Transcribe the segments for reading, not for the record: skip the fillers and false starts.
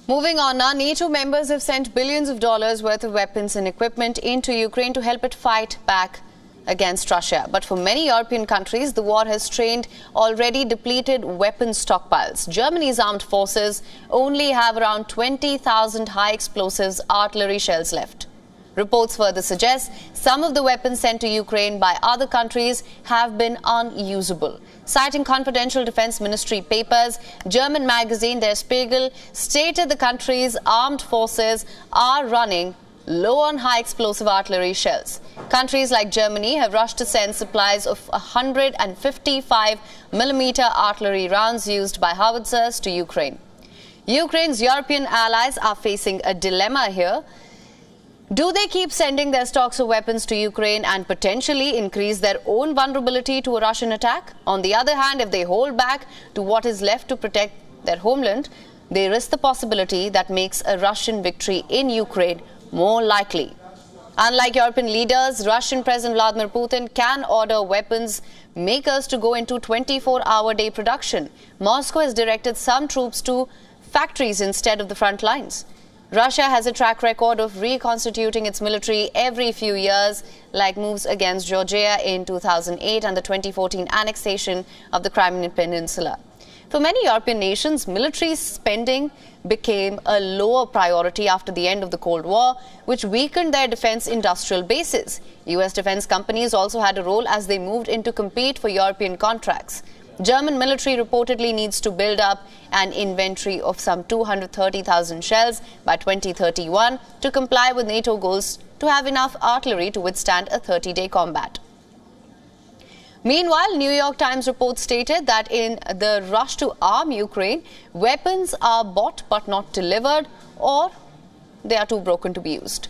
Moving on now, NATO members have sent billions of dollars worth of weapons and equipment into Ukraine to help it fight back against Russia. But for many European countries, the war has strained already depleted weapons stockpiles. Germany's armed forces only have around 20,000 high explosives artillery shells left. Reports further suggest some of the weapons sent to Ukraine by other countries have been unusable. Citing confidential defense ministry papers, German magazine Der Spiegel stated the country's armed forces are running low on high explosive artillery shells. Countries like Germany have rushed to send supplies of 155mm artillery rounds used by howitzers to Ukraine. Ukraine's European allies are facing a dilemma here. Do they keep sending their stocks of weapons to Ukraine and potentially increase their own vulnerability to a Russian attack? On the other hand, if they hold back to what is left to protect their homeland, they risk the possibility that makes a Russian victory in Ukraine more likely. Unlike European leaders, Russian President Vladimir Putin can order weapons makers to go into 24-hour-day production. Moscow has directed some troops to factories instead of the front lines. Russia has a track record of reconstituting its military every few years, like moves against Georgia in 2008 and the 2014 annexation of the Crimean peninsula. For many European nations, military spending became a lower priority after the end of the Cold War, which weakened their defense industrial bases. US defense companies also had a role as they moved in to compete for European contracts. German military reportedly needs to build up an inventory of some 230,000 shells by 2031 to comply with NATO goals to have enough artillery to withstand a 30-day combat. Meanwhile, New York Times report stated that in the rush to arm Ukraine, weapons are bought but not delivered, or they are too broken to be used.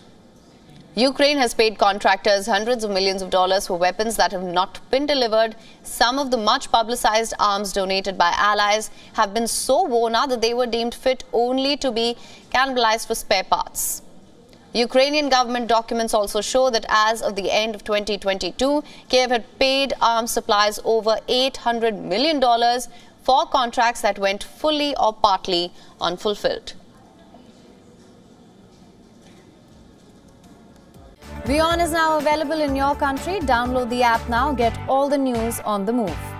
Ukraine has paid contractors hundreds of millions of dollars for weapons that have not been delivered. Some of the much publicized arms donated by allies have been so worn out that they were deemed fit only to be cannibalized for spare parts. Ukrainian government documents also show that as of the end of 2022, Kiev had paid arms supplies over $800 million for contracts that went fully or partly unfulfilled. WION is now available in your country. Download the app now. Get all the news on the move.